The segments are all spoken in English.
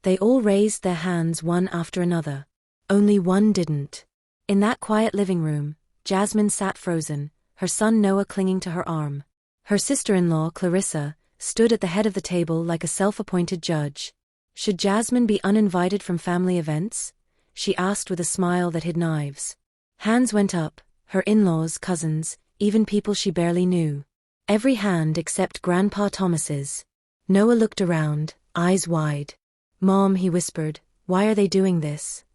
They all raised their hands one after another. Only one didn't. In that quiet living room, Jasmine sat frozen, her son Noah clinging to her arm. Her sister-in-law, Clarissa, stood at the head of the table like a self-appointed judge. Should Jasmine be uninvited from family events? She asked with a smile that hid knives. Hands went up, her in-laws, cousins, even people she barely knew. Every hand except Grandpa Thomas's. Noah looked around, eyes wide. "Mom," he whispered, "why are they doing this?"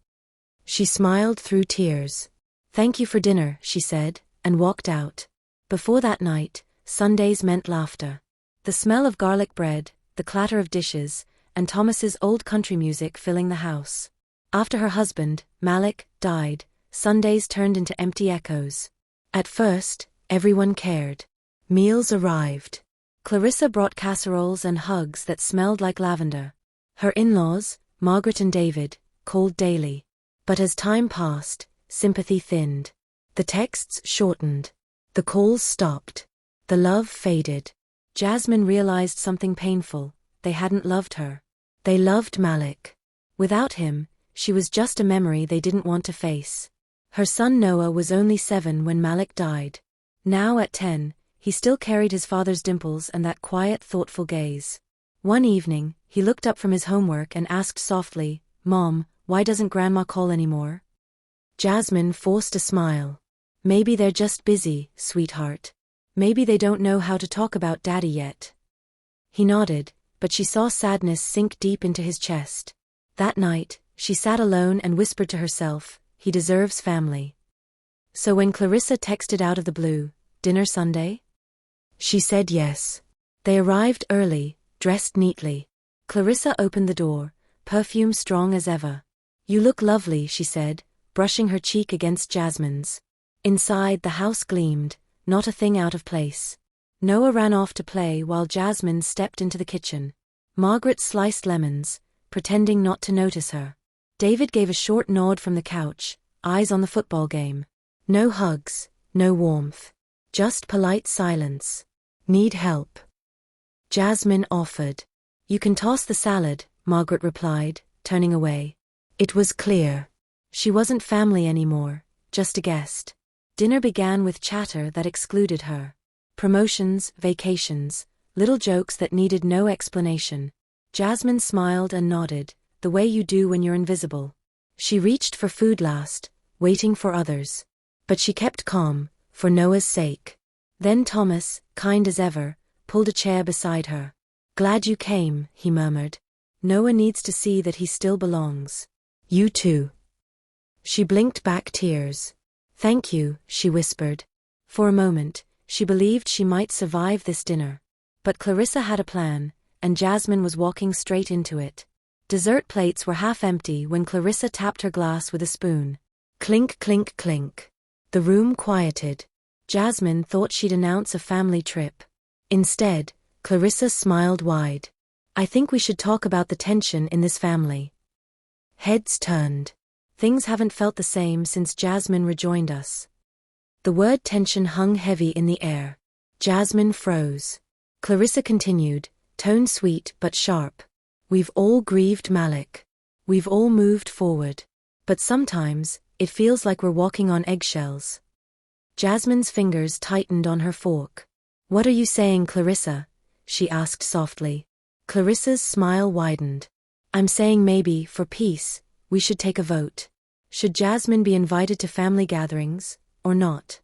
She smiled through tears. "Thank you for dinner," she said, and walked out. Before that night, Sundays meant laughter. The smell of garlic bread, the clatter of dishes, and Thomas's old country music filling the house. After her husband, Malik, died, Sundays turned into empty echoes. At first, everyone cared. Meals arrived. Clarissa brought casseroles and hugs that smelled like lavender. Her in-laws, Margaret and David, called daily. But as time passed, sympathy thinned. The texts shortened. The calls stopped. The love faded. Jasmine realized something painful. They hadn't loved her. They loved Malik. Without him, she was just a memory they didn't want to face. Her son Noah was only 7 when Malik died. Now at 10, he still carried his father's dimples and that quiet, thoughtful gaze. One evening, he looked up from his homework and asked softly, "Mom, why doesn't Grandma call anymore?" Jasmine forced a smile. "Maybe they're just busy, sweetheart. Maybe they don't know how to talk about Daddy yet." He nodded, but she saw sadness sink deep into his chest. That night, she sat alone and whispered to herself, "He deserves family." So when Clarissa texted out of the blue, "Dinner Sunday?" she said yes. They arrived early, dressed neatly. Clarissa opened the door, perfume strong as ever. "You look lovely," she said, brushing her cheek against Jasmine's. Inside, the house gleamed, not a thing out of place. Noah ran off to play while Jasmine stepped into the kitchen. Margaret sliced lemons, pretending not to notice her. David gave a short nod from the couch, eyes on the football game. No hugs, no warmth. Just polite silence. "Need help?" Jasmine offered. "You can toss the salad," Margaret replied, turning away. It was clear. She wasn't family anymore, just a guest. Dinner began with chatter that excluded her. Promotions, vacations, little jokes that needed no explanation. Jasmine smiled and nodded, the way you do when you're invisible. She reached for food last, waiting for others. But she kept calm, for Noah's sake. Then Thomas, kind as ever, pulled a chair beside her. "Glad you came," he murmured. "Noah needs to see that he still belongs." "You too." She blinked back tears. "Thank you," she whispered. For a moment, she believed she might survive this dinner. But Clarissa had a plan, and Jasmine was walking straight into it. Dessert plates were half empty when Clarissa tapped her glass with a spoon. Clink, clink, clink. The room quieted. Jasmine thought she'd announce a family trip. Instead, Clarissa smiled wide. "I think we should talk about the tension in this family." Heads turned. Things haven't felt the same since Jasmine rejoined us. The word tension hung heavy in the air. Jasmine froze. Clarissa continued, tone sweet but sharp. "We've all grieved Malik. We've all moved forward. But sometimes, it feels like we're walking on eggshells." Jasmine's fingers tightened on her fork. "What are you saying, Clarissa?" she asked softly. Clarissa's smile widened. "I'm saying maybe, for peace, we should take a vote. Should Jasmine be invited to family gatherings, or not?"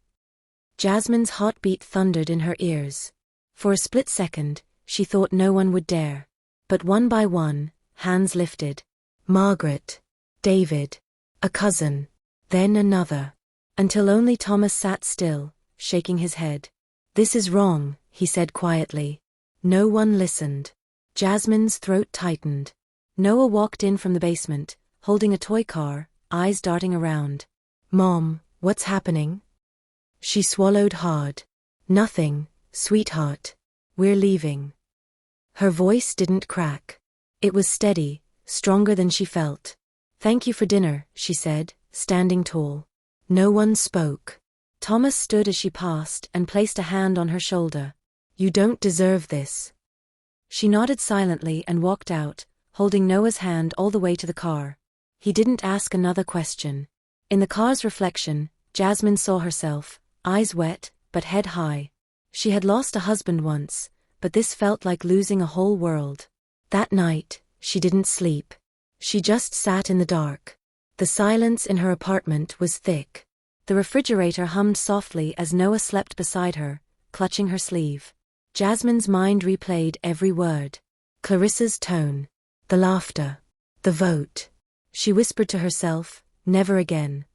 Jasmine's heartbeat thundered in her ears. For a split second, she thought no one would dare. But one by one, hands lifted. Margaret. David. A cousin. Then another. Until only Thomas sat still, shaking his head. "This is wrong," he said quietly. No one listened. Jasmine's throat tightened. Noah walked in from the basement, holding a toy car, eyes darting around. "Mom, what's happening?" She swallowed hard. "Nothing, sweetheart. We're leaving." Her voice didn't crack. It was steady, stronger than she felt. "Thank you for dinner," she said, standing tall. No one spoke. Thomas stood as she passed and placed a hand on her shoulder. "You don't deserve this." She nodded silently and walked out, holding Noah's hand all the way to the car. He didn't ask another question. In the car's reflection, Jasmine saw herself, eyes wet, but head high. She had lost a husband once, but this felt like losing a whole world. That night, she didn't sleep. She just sat in the dark. The silence in her apartment was thick. The refrigerator hummed softly as Noah slept beside her, clutching her sleeve. Jasmine's mind replayed every word. Clarissa's tone. The laughter. The vote. She whispered to herself, never again.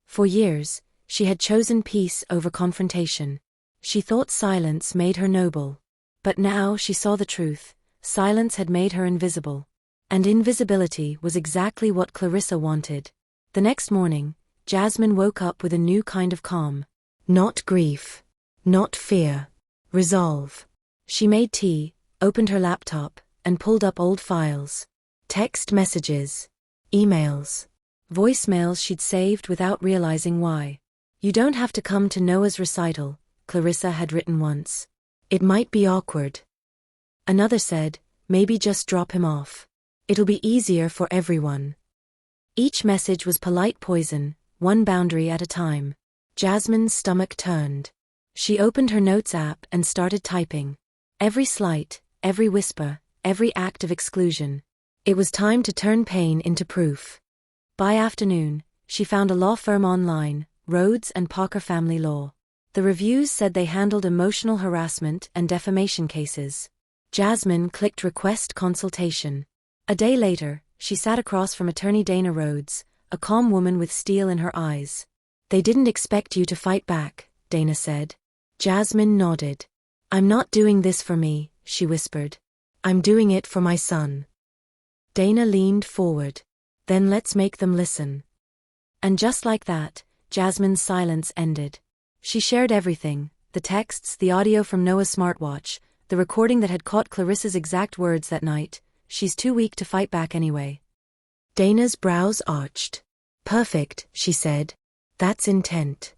For years, she had chosen peace over confrontation. She thought silence made her noble. But now she saw the truth. Silence had made her invisible. And invisibility was exactly what Clarissa wanted. The next morning, Jasmine woke up with a new kind of calm. Not grief. Not fear. Resolve. She made tea, opened her laptop, and pulled up old files. Text messages. Emails. Voicemails she'd saved without realizing why. You don't have to come to Noah's recital, Clarissa had written once. It might be awkward. Another said, maybe just drop him off. It'll be easier for everyone. Each message was polite poison, one boundary at a time. Jasmine's stomach turned. She opened her notes app and started typing. Every slight, every whisper, every act of exclusion. It was time to turn pain into proof. By afternoon, she found a law firm online, Rhodes and Parker Family Law. The reviews said they handled emotional harassment and defamation cases. Jasmine clicked request consultation. A day later, she sat across from attorney Dana Rhodes, a calm woman with steel in her eyes. They didn't expect you to fight back, Dana said. Jasmine nodded. I'm not doing this for me, she whispered. I'm doing it for my son. Dana leaned forward. Then let's make them listen. And just like that, Jasmine's silence ended. She shared everything, the texts, the audio from Noah's smartwatch, the recording that had caught Clarissa's exact words that night. She's too weak to fight back anyway. Dana's brows arched. Perfect, she said. That's intent.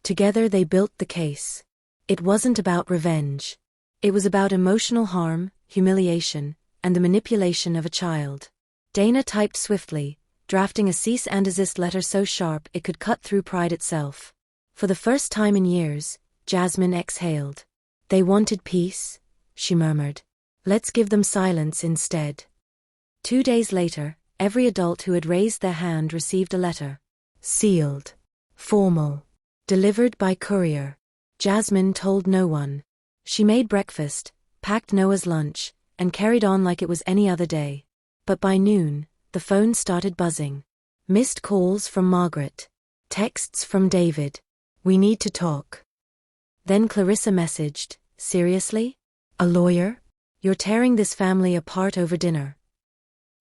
Together they built the case. It wasn't about revenge. It was about emotional harm, humiliation, and the manipulation of a child. Dana typed swiftly, drafting a cease and desist letter so sharp it could cut through pride itself. For the first time in years, Jasmine exhaled. They wanted peace, she murmured. Let's give them silence instead. 2 days later, every adult who had raised their hand received a letter. Sealed. Formal. Delivered by courier. Jasmine told no one. She made breakfast, packed Noah's lunch, and carried on like it was any other day. But by noon, the phone started buzzing. Missed calls from Margaret. Texts from David. We need to talk. Then Clarissa messaged, seriously? A lawyer? You're tearing this family apart over dinner.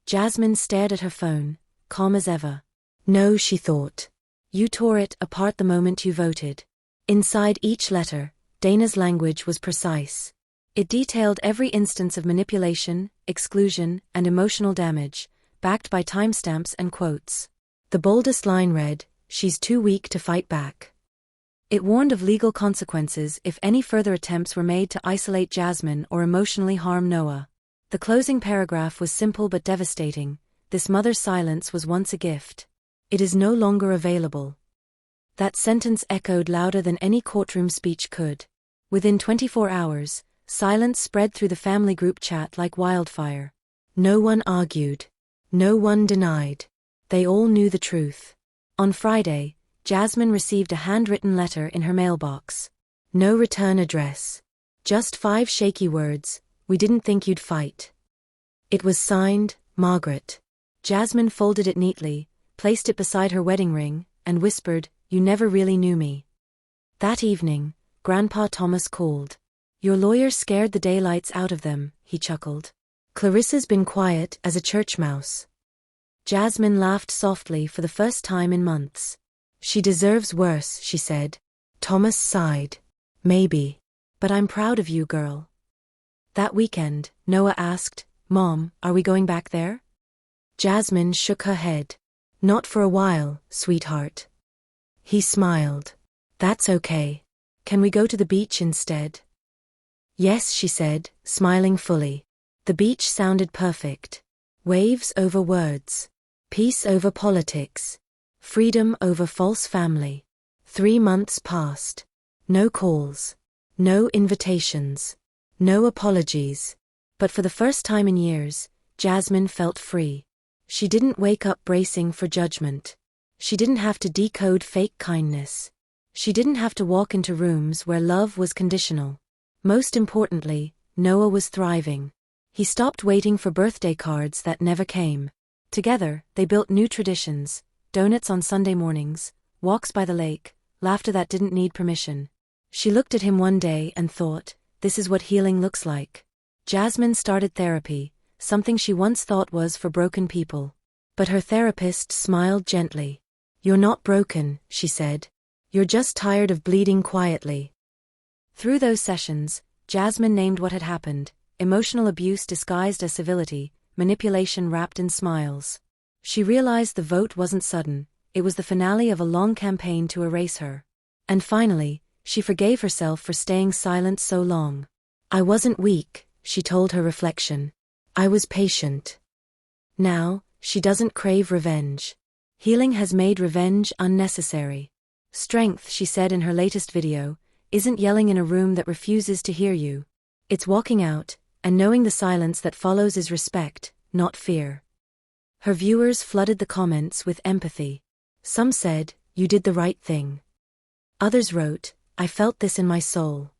Jasmine stared at her phone, calm as ever. No, she thought. You tore it apart the moment you voted. Inside each letter, Dana's language was precise. It detailed every instance of manipulation, exclusion, and emotional damage, backed by timestamps and quotes. The boldest line read, "She's too weak to fight back." It warned of legal consequences if any further attempts were made to isolate Jasmine or emotionally harm Noah. The closing paragraph was simple but devastating. This mother's silence was once a gift. It is no longer available. That sentence echoed louder than any courtroom speech could. Within 24 hours, silence spread through the family group chat like wildfire. No one argued. No one denied. They all knew the truth. On Friday, Jasmine received a handwritten letter in her mailbox. No return address. Just 5 shaky words, "We didn't think you'd fight." It was signed, Margaret. Jasmine folded it neatly, placed it beside her wedding ring, and whispered, "You never really knew me." That evening, Grandpa Thomas called. "Your lawyer scared the daylights out of them," he chuckled. "Clarissa's been quiet as a church mouse." Jasmine laughed softly for the first time in months. "She deserves worse," she said. Thomas sighed. "Maybe. But I'm proud of you, girl." That weekend, Noah asked, "Mom, are we going back there?" Jasmine shook her head. "Not for a while, sweetheart." He smiled. "That's okay. Can we go to the beach instead?" "Yes," she said, smiling fully. The beach sounded perfect. Waves over words. Peace over politics. Freedom over false family. 3 months passed. No calls. No invitations. No apologies. But for the first time in years, Jasmine felt free. She didn't wake up bracing for judgment. She didn't have to decode fake kindness. She didn't have to walk into rooms where love was conditional. Most importantly, Noah was thriving. He stopped waiting for birthday cards that never came. Together, they built new traditions: donuts on Sunday mornings, walks by the lake, laughter that didn't need permission. She looked at him one day and thought, this is what healing looks like. Jasmine started therapy, something she once thought was for broken people. But her therapist smiled gently. "You're not broken," she said. "You're just tired of bleeding quietly." Through those sessions, Jasmine named what had happened: emotional abuse disguised as civility, manipulation wrapped in smiles. She realized the vote wasn't sudden, it was the finale of a long campaign to erase her. And finally, she forgave herself for staying silent so long. "I wasn't weak," she told her reflection. "I was patient." Now, she doesn't crave revenge. Healing has made revenge unnecessary. Strength, she said in her latest video, isn't yelling in a room that refuses to hear you. It's walking out, and knowing the silence that follows is respect, not fear. Her viewers flooded the comments with empathy. Some said, "You did the right thing." Others wrote, "I felt this in my soul."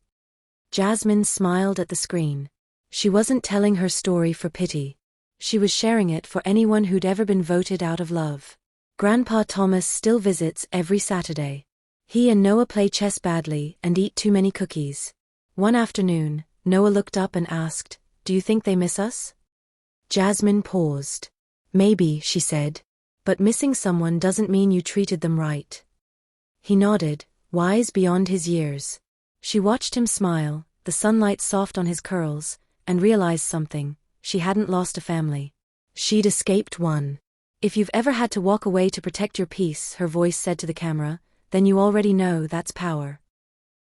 Jasmine smiled at the screen. She wasn't telling her story for pity. She was sharing it for anyone who'd ever been voted out of love. Grandpa Thomas still visits every Saturday. He and Noah play chess badly and eat too many cookies. One afternoon, Noah looked up and asked, "Do you think they miss us?" Jasmine paused. "Maybe," she said. "But missing someone doesn't mean you treated them right." He nodded, wise beyond his years. She watched him smile, the sunlight soft on his curls, and realized something: she hadn't lost a family. She'd escaped one. "If you've ever had to walk away to protect your peace," her voice said to the camera, "then you already know that's power."